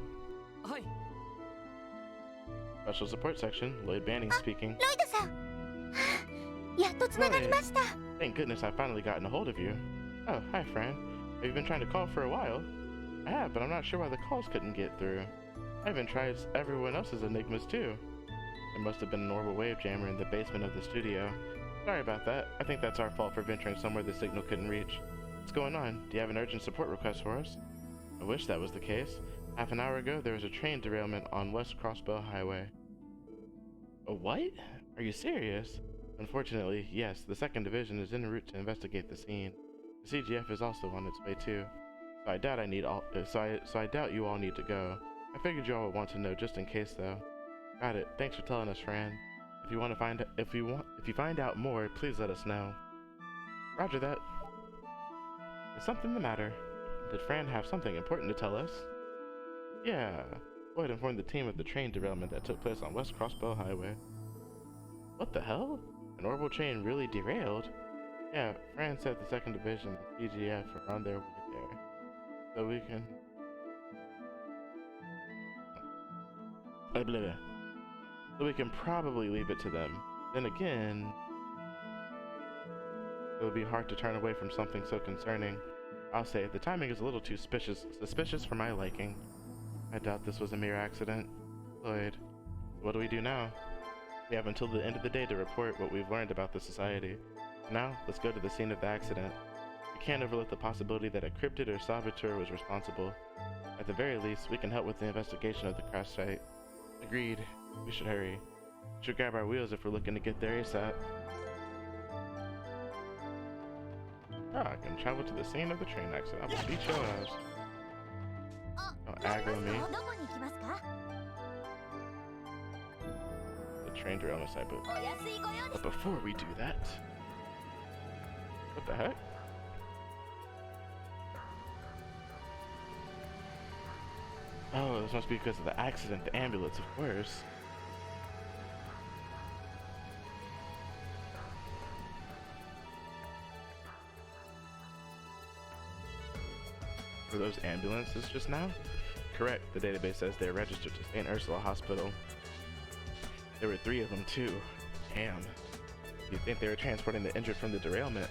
Special support section, Lloyd Banning speaking. Lloyd! Thank goodness I finally gotten a hold of you. Oh, hi Fran. Have you been trying to call for a while? I have, but I'm not sure why the calls couldn't get through. I even tried everyone else's enigmas too. There must have been an orbital wave jammer in the basement of the studio. Sorry about that. I think that's our fault for venturing somewhere the signal couldn't reach. What's going on? Do you have an urgent support request for us? I wish that was the case. Half an hour ago, there was a train derailment on West Crossbell Highway. A what? Are you serious? Unfortunately, yes, the 2nd Division is en route to investigate the scene. The CGF is also on its way too. So I doubt I doubt you all need to go. I figured you all would want to know just in case though. Got it. Thanks for telling us, Fran. If you find out more, please let us know. Roger that. Is something the matter? Did Fran have something important to tell us? Yeah. Boyd informed the team of the train derailment that took place on West Crossbow Highway. What the hell? An orbital train really derailed? Yeah, Fran said the 2nd Division and CGF are on their way there. So we can... So we can probably leave it to them. Then again... It would be hard to turn away from something so concerning. I'll say, the timing is a little too suspicious for my liking. I doubt this was a mere accident. Lloyd, what do we do now? We have until the end of the day to report what we've learned about the society. Now, let's go to the scene of the accident. We can't overlook the possibility that a cryptid or saboteur was responsible. At the very least, we can help with the investigation of the crash site. Agreed. We should hurry. We should grab our wheels if we're looking to get there ASAP. Oh, I can travel to the scene of the train accident. I will beat your ass. Don't aggro me. The train derailment site, but before we do that... What the heck? Oh, this must be because of the accident, the ambulance, of course. Were those ambulances just now? Correct, the database says they're registered to St. Ursula Hospital. There were 3 of them too. Damn. You'd think they were transporting the injured from the derailment.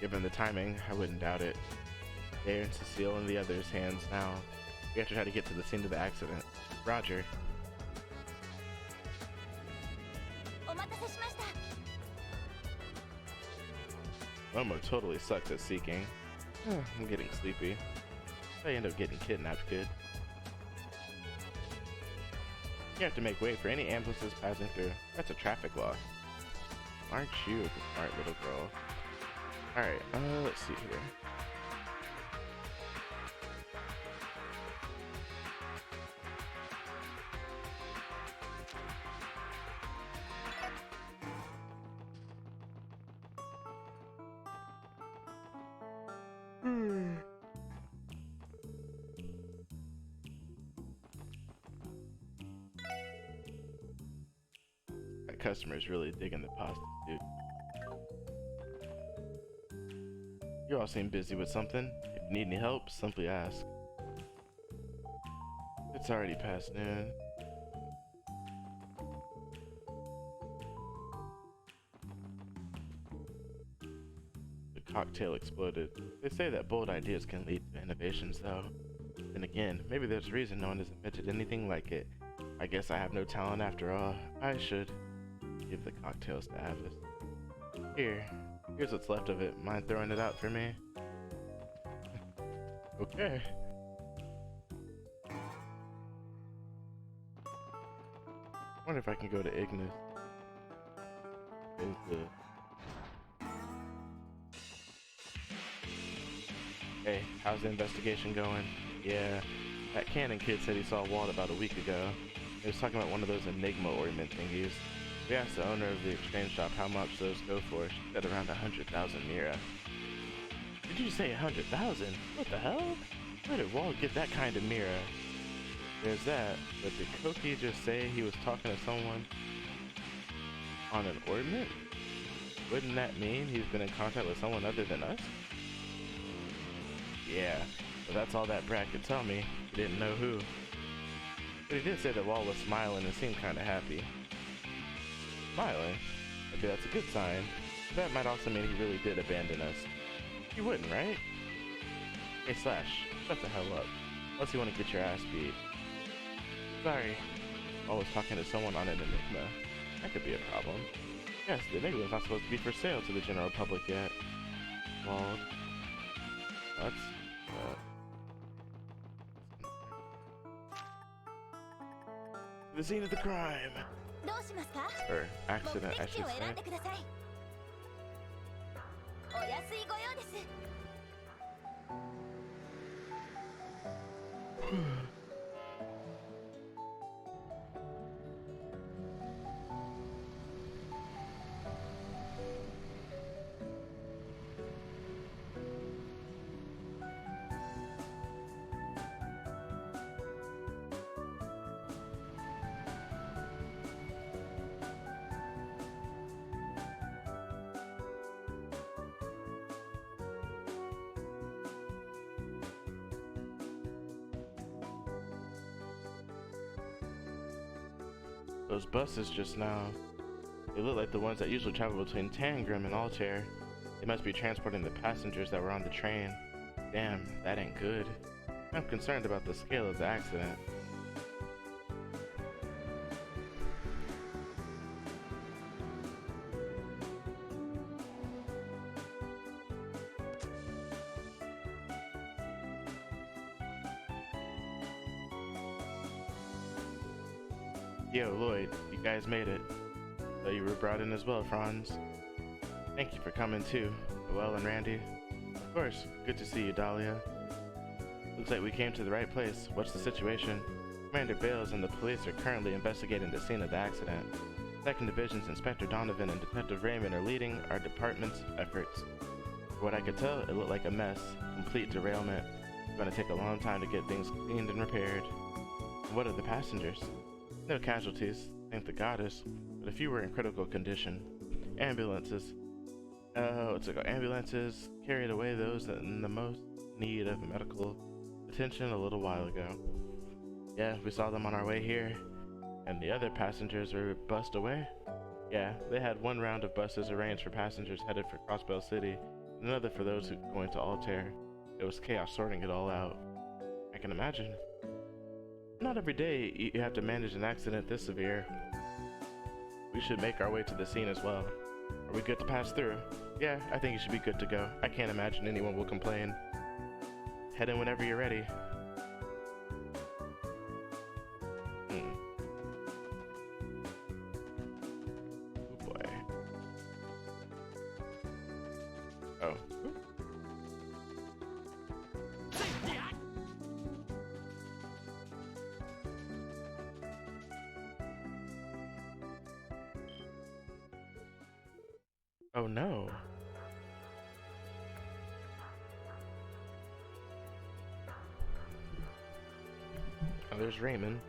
Given the timing, I wouldn't doubt it. They're in Cecile and the others' hands now. We have to try to get to the scene of the accident. Roger. Momo totally sucks at seeking. I'm getting sleepy. I end up getting kidnapped, kid. You have to make way for any ambulances passing through. That's a traffic law. Aren't you a smart little girl? Alright, let's see here. That customer's really digging the pasta, dude. You all seem busy with something. If you need any help, simply ask. It's already past noon. The cocktail exploded. They say that bold ideas can lead to innovations, though. Then again, maybe there's a reason no one has invented anything like it. I guess I have no talent after all. I should give the cocktails to Avis. Here's what's left of it. Mind throwing it out for me? Okay. Wonder if I can go to Ignis. Hey, how's the investigation going? Yeah, that Cannon kid said he saw Walt about a week ago. He was talking about one of those Enigma ornament thingies. We asked the owner of the exchange shop how much those go for. She said around 100,000 Mira. Did you say 100,000? What the hell? Where did Walt get that kind of Mira? There's that, but did Koki just say he was talking to someone on an ornament? Wouldn't that mean he's been in contact with someone other than us? Yeah, but that's all that Brad could tell me. He didn't know who. But he did say that Walt was smiling and seemed kinda happy. Smiling? Maybe that's a good sign. But that might also mean he really did abandon us. You wouldn't, right? Hey Slash, shut the hell up. Unless you want to get your ass beat. Sorry. Always talking to someone on an Enigma. That could be a problem. Yes, the Enigma's not supposed to be for sale to the general public yet. Well, that's... the scene of the crime! どうしますか？ or 目 accident, I 的 should 地を選ん say. でください。お安いご用です。 Those buses just now, they look like the ones that usually travel between Tangrim and Altair. They must be transporting the passengers that were on the train. Damn, that ain't good. I'm concerned about the scale of the accident. Yo, Lloyd, you guys made it. So you were brought in as well, Franz. Thank you for coming too, Noel and Randy. Of course, good to see you, Dahlia. Looks like we came to the right place. What's the situation? Commander Bales and the police are currently investigating the scene of the accident. 2nd Division's Inspector Donovan and Detective Raymond are leading our department's efforts. From what I could tell, it looked like a mess. Complete derailment. It's going to take a long time to get things cleaned and repaired. And what of the passengers? No casualties, thank the goddess, but a few were in critical condition. Ambulances. Ambulances carried away those in the most need of medical attention a little while ago. Yeah, we saw them on our way here. And the other passengers were bussed away? Yeah, they had one round of buses arranged for passengers headed for Crossbell City, and another for those who going to Altair. It was chaos sorting it all out. I can imagine. Not every day you have to manage an accident this severe. We should make our way to the scene as well. Are we good to pass through? Yeah, I think you should be good to go. I can't imagine anyone will complain. Head in whenever you're ready. Oh boy. Oh. Oh no. Oh, there's Raymond.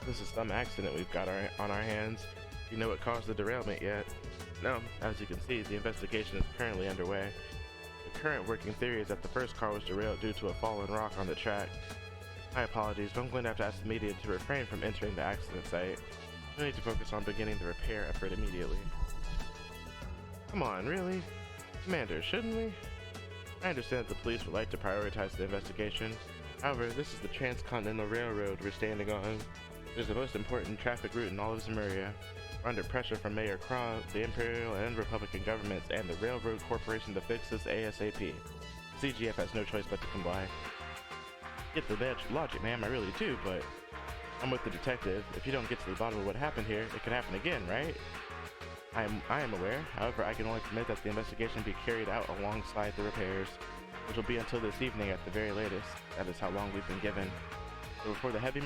This is some accident we've got on our hands. Do you know what caused the derailment yet? No, as you can see, the investigation is currently underway. The current working theory is that the first car was derailed due to a fallen rock on the track. My apologies, but I'm going to have to ask the media to refrain from entering the accident site. We need to focus on beginning the repair effort immediately. Come on, really? Commander, shouldn't we? I understand that the police would like to prioritize the investigation. However, this is the Transcontinental Railroad we're standing on. It is the most important traffic route in all of Zemuria. We're under pressure from Mayor Kron, the Imperial and Republican governments, and the Railroad Corporation to fix this ASAP. CGF has no choice but to comply. Get the logic, ma'am, I really do, but I'm with the detective. If you don't get to the bottom of what happened here, it could happen again, right? I am aware. However, I can only permit that the investigation be carried out alongside the repairs, which will be until this evening at the very latest. That is how long we've been given. So before the heavy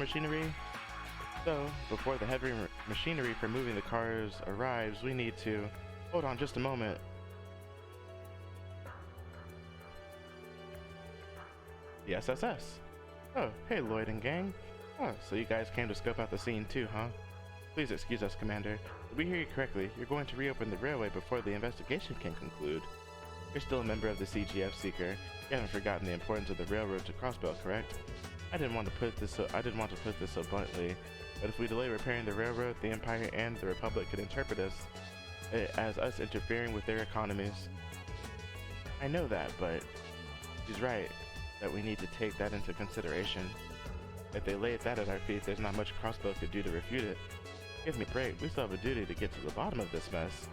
machinery for moving the cars arrives, we need to... Hold on just a moment. The SSS. Oh, hey Lloyd and gang. Oh, so you guys came to scope out the scene too, huh? Please excuse us, Commander. Did we hear you correctly? You're going to reopen the railway before the investigation can conclude. You're still a member of the CGF Seeker. You haven't forgotten the importance of the railroad to Crossbell, correct? I didn't want to put this so bluntly, but if we delay repairing the railroad, the Empire and the Republic could interpret us as us interfering with their economies. I know that, but he's right that we need to take that into consideration. If they laid that at our feet, there's not much Crossbell could do to refute it. Give me a break, we still have a duty to get to the bottom of this mess.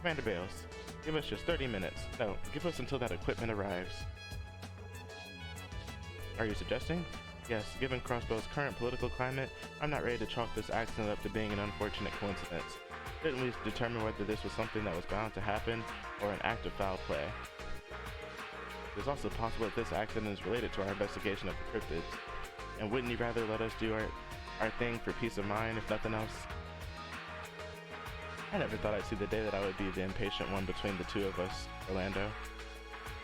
Commander Bales, give us just 30 minutes. No, give us until that equipment arrives. Are you suggesting? Yes, given Crossbow's current political climate, I'm not ready to chalk this accident up to being an unfortunate coincidence. Didn't we determine whether this was something that was bound to happen or an act of foul play? It is also possible that this accident is related to our investigation of the cryptids. And wouldn't you rather let us do our thing for peace of mind, if nothing else? I never thought I'd see the day that I would be the impatient one between the two of us, Orlando.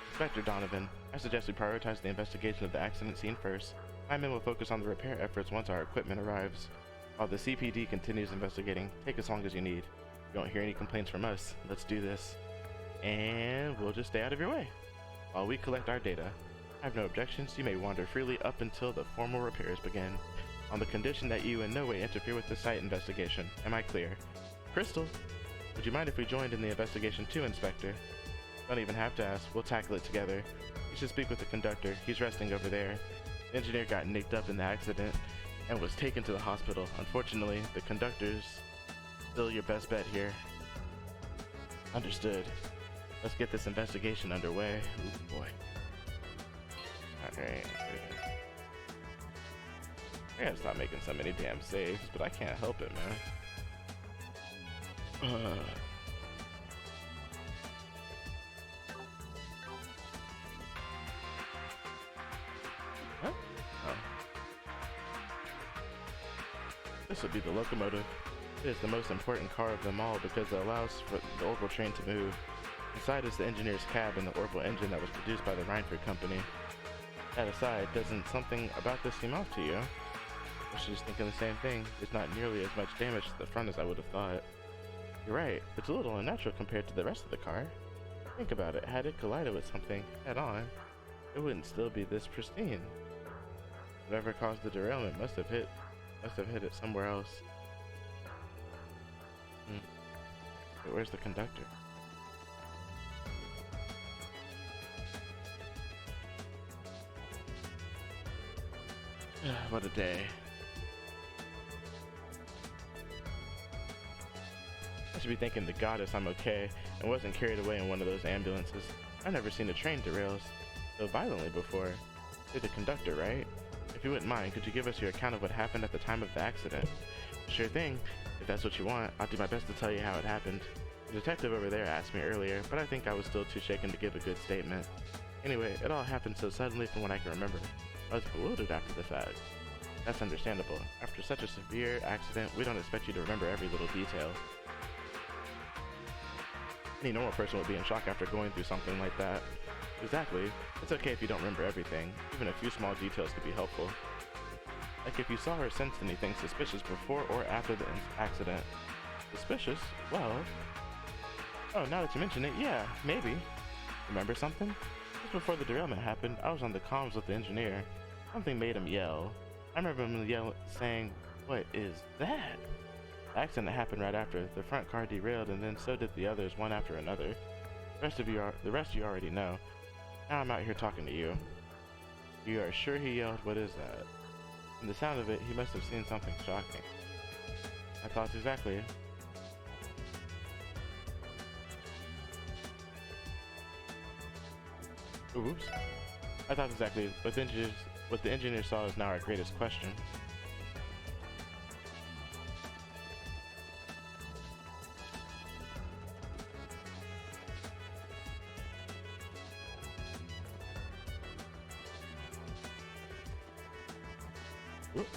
Inspector Donovan, I suggest we prioritize the investigation of the accident scene first. My men will focus on the repair efforts once our equipment arrives. While the CPD continues investigating, take as long as you need. If you don't hear any complaints from us, let's do this. And we'll just stay out of your way while we collect our data. I have no objections. You may wander freely up until the formal repairs begin, on the condition that you in no way interfere with the site investigation. Am I clear? Crystal, would you mind if we joined in the investigation too, Inspector? Don't even have to ask. We'll tackle it together. You should speak with the conductor. He's resting over there. The engineer got nicked up in the accident and was taken to the hospital. Unfortunately, the conductor's still your best bet here. Understood. Let's get this investigation underway. Ooh, boy. Alright. I gotta stop making so many damn saves, but I can't help it, man. Huh? Oh. This would be the locomotive. It is the most important car of them all because it allows for the Orbital train to move. Inside is the engineer's cab and the Orbital engine that was produced by the Reinford Company. That aside, doesn't something about this seem off to you? I was just thinking the same thing. There's not nearly as much damage to the front as I would have thought. You're right, it's a little unnatural compared to the rest of the car. Think about it, had it collided with something head on, it wouldn't still be this pristine. Whatever caused the derailment must have hit it somewhere else. But where's the conductor? What a day. I should be thanking the goddess I'm okay and wasn't carried away in one of those ambulances. I've never seen a train derail so violently before. You're the conductor, right? If you wouldn't mind, could you give us your account of what happened at the time of the accident? Sure thing. If that's what you want, I'll do my best to tell you how it happened. The detective over there asked me earlier, but I think I was still too shaken to give a good statement. Anyway, it all happened so suddenly from what I can remember. I was bewildered after the fact. That's understandable. After such a severe accident, we don't expect you to remember every little detail. Any normal person would be in shock after going through something like that. Exactly. It's okay if you don't remember everything. Even a few small details could be helpful. Like if you saw or sensed anything suspicious before or after the accident. Suspicious? Well... Oh, now that you mention it, yeah, maybe. Remember something? Just before the derailment happened, I was on the comms with the engineer. Something made him yell. I remember him saying, "What is that?" The accident happened right after. The front car derailed, and then so did the others, one after another. The rest you already know. Now I'm out here talking to you. You are sure he yelled, "What is that?" From the sound of it, he must have seen something shocking. My thoughts exactly. Oops. I thought exactly what the engineer saw is now our greatest question. Whoop.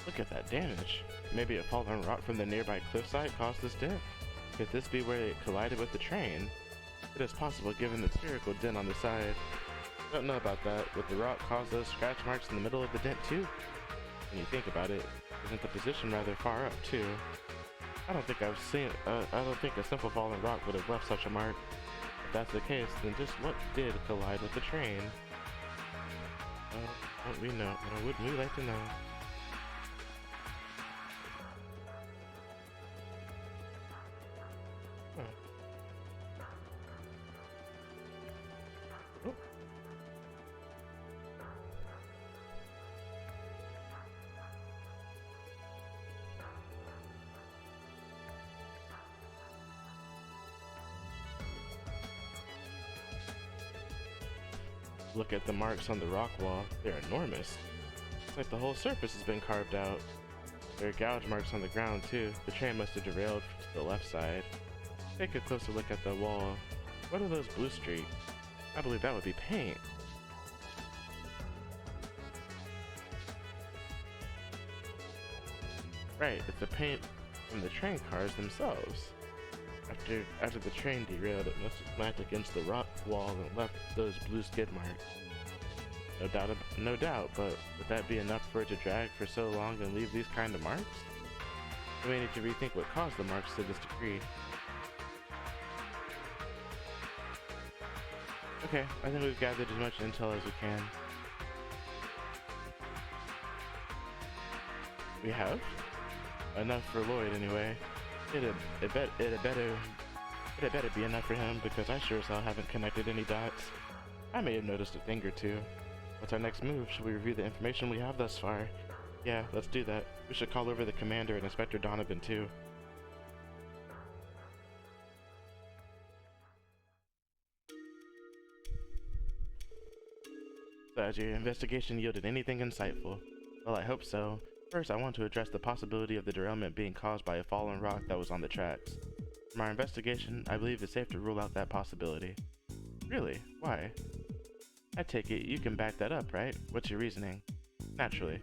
Look at that damage. Maybe a fallen rock from the nearby cliffside caused this dent. Could this be where it collided with the train? It is possible given the spherical dent on the side. Don't know about that. Would the rock cause those scratch marks in the middle of the dent too? When you think about it, isn't the position rather far up too? I don't think a simple fallen rock would have left such a mark. If that's the case, then just what did collide with the train? What we know, wouldn't we like to know? Look at the marks on the rock wall. They're enormous. It's like the whole surface has been carved out. There are gouge marks on the ground too. The train must have derailed to the left side. Take a closer look at the wall. What are those blue streaks? I believe that would be paint. Right, it's the paint from the train cars themselves. After the train derailed, it must have smacked against the rock wall and left those blue skid marks. No doubt, but would that be enough for it to drag for so long and leave these kind of marks? We may need to rethink what caused the marks to this degree. Okay, I think we've gathered as much intel as we can. We have? Enough for Lloyd anyway. It better be enough for him, because I sure as hell haven't connected any dots. I may have noticed a thing or two. What's our next move? Should we review the information we have thus far? Yeah, let's do that. We should call over the commander and Inspector Donovan too. So has your investigation yielded anything insightful? Well, I hope so. First, I want to address the possibility of the derailment being caused by a fallen rock that was on the tracks. From our investigation, I believe it's safe to rule out that possibility. Really? Why? I take it you can back that up, right? What's your reasoning? Naturally.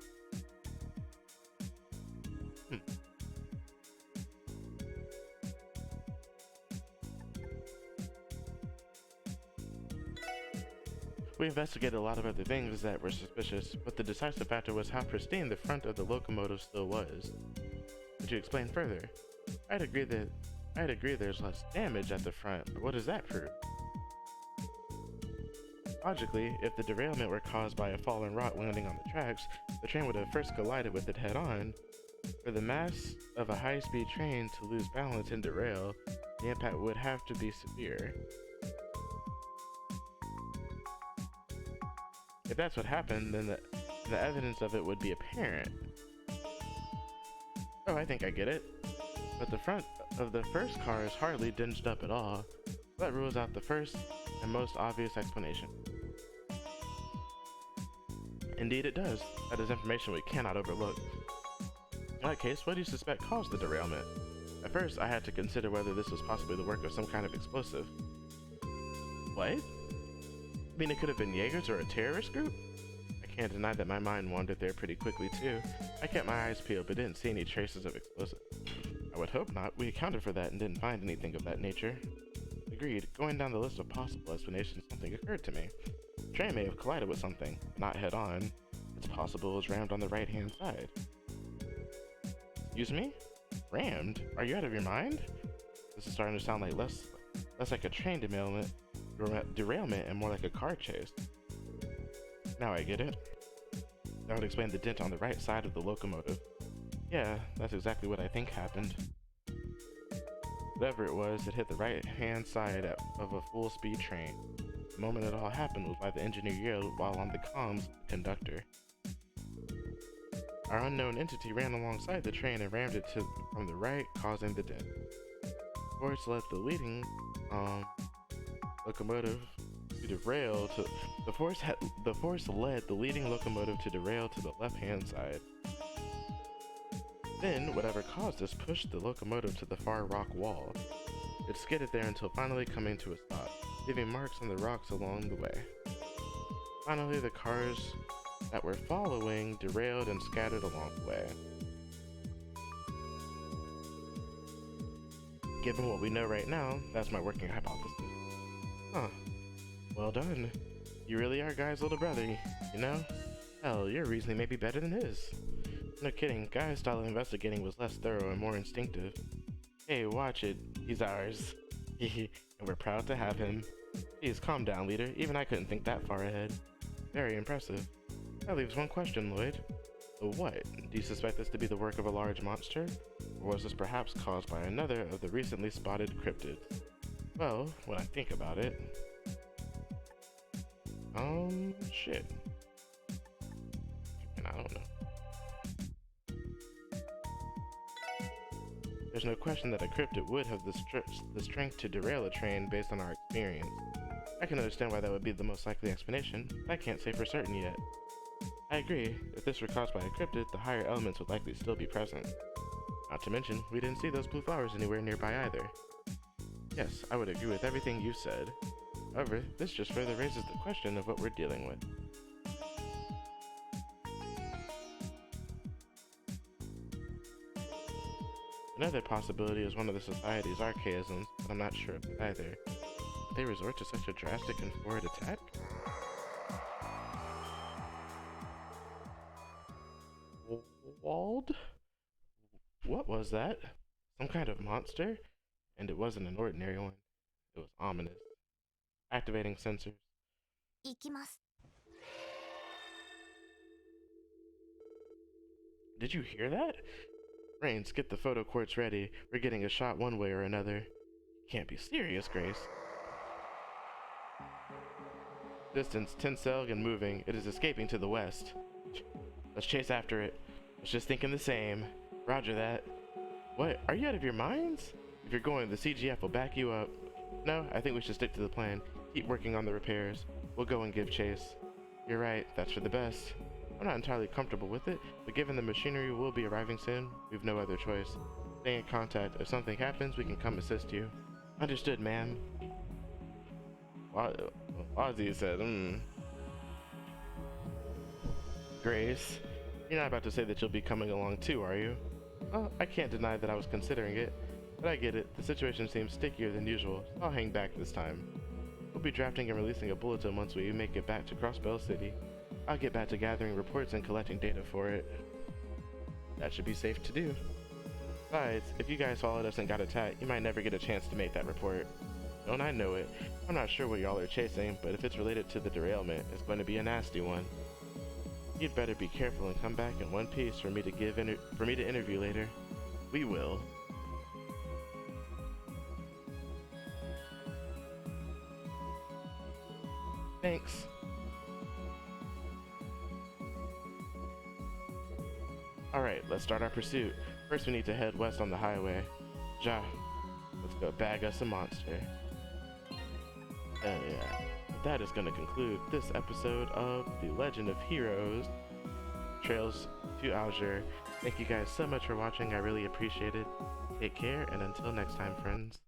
We investigated a lot of other things that were suspicious, but the decisive factor was how pristine the front of the locomotive still was. Could you explain further? I'd agree there's less damage at the front, but what does that prove? Logically, if the derailment were caused by a fallen rock landing on the tracks, the train would have first collided with it head-on. For the mass of a high-speed train to lose balance and derail, the impact would have to be severe. If that's what happened, then the evidence of it would be apparent. Oh, I think I get it. But the front of the first car is hardly dinged up at all. That rules out the first and most obvious explanation. Indeed it does. That is information we cannot overlook. In that case, what do you suspect caused the derailment? At first, I had to consider whether this was possibly the work of some kind of explosive. What? I mean, it could have been Jaegers or a terrorist group? I can't deny that my mind wandered there pretty quickly too. I kept my eyes peeled but didn't see any traces of explosive. I would hope not. We accounted for that and didn't find anything of that nature. Agreed. Going down the list of possible explanations, something occurred to me. The train may have collided with something, not head on. It's possible it was rammed on the right-hand side. Excuse me? Rammed? Are you out of your mind? This is starting to sound like less like a train derailment and more like a car chase. Now I get it. That would explain the dent on the right side of the locomotive. Yeah, that's exactly what I think happened. Whatever it was, it hit the right-hand side of a full-speed train. The moment it all happened was why the engineer yelled while on the comms conductor. Our unknown entity ran alongside the train and rammed it from the right, causing the dent. The force led the leading locomotive to derail to the force led the leading locomotive to derail to the left-hand side. Then, whatever caused this pushed the locomotive to the far rock wall. It skidded there until finally coming to a stop, leaving marks on the rocks along the way. Finally, the cars that were following derailed and scattered along the way. Given what we know right now, that's my working hypothesis. Huh. Well done. You really are Guy's little brother, you know? Hell, your reasoning may be better than his. No kidding, Guy's style of investigating was less thorough and more instinctive. Hey, watch it. He's ours. Hehe, and we're proud to have him. Please, calm down, leader. Even I couldn't think that far ahead. Very impressive. That leaves one question, Lloyd. What? Do you suspect this to be the work of a large monster? Or was this perhaps caused by another of the recently spotted cryptids? Well, when I think about it... shit. And I don't know. There's no question that a cryptid would have the strength to derail a train based on our experience. I can understand why that would be the most likely explanation, but I can't say for certain yet. I agree, if this were caused by a cryptid, the higher elements would likely still be present. Not to mention, we didn't see those blue flowers anywhere nearby either. Yes, I would agree with everything you said. However, this just further raises the question of what we're dealing with. Another possibility is one of the society's archaisms, but I'm not sure of it either. Would they resort to such a drastic and forward attack? Walled? What was that? Some kind of monster? And it wasn't an ordinary one. It was ominous. Activating sensors. 行きます。 Did you hear that? Rains, get the photo quartz ready. We're getting a shot one way or another. Can't be serious, Grace. Distance, Tinsel and moving. It is escaping to the west. Let's chase after it. I was just thinking the same. Roger that. What? Are you out of your minds? If you're going, the CGF will back you up. No, I think we should stick to the plan. Keep working on the repairs. We'll go and give chase. You're right, that's for the best. I'm not entirely comfortable with it, but given the machinery will be arriving soon, we've no other choice. Stay in contact. If something happens, we can come assist you. Understood, ma'am. Ozzy said, Grace, you're not about to say that you'll be coming along too, are you? Well, I can't deny that I was considering it, but I get it. The situation seems stickier than usual, so I'll hang back this time. We'll be drafting and releasing a bulletin once we make it back to Crossbell City. I'll get back to gathering reports and collecting data for it. That should be safe to do. Besides, if you guys followed us and got attacked, you might never get a chance to make that report. Don't I know it? I'm not sure what y'all are chasing, but if it's related to the derailment, it's going to be a nasty one. You'd better be careful and come back in one piece for me to interview later. We will. Thanks. Alright, let's start our pursuit. First we need to head west on the highway. Ja, let's go bag us a monster. Yeah. That is going to conclude this episode of The Legend of Heroes Trails to Azure. Thank you guys so much for watching. I really appreciate it. Take care, and until next time, friends.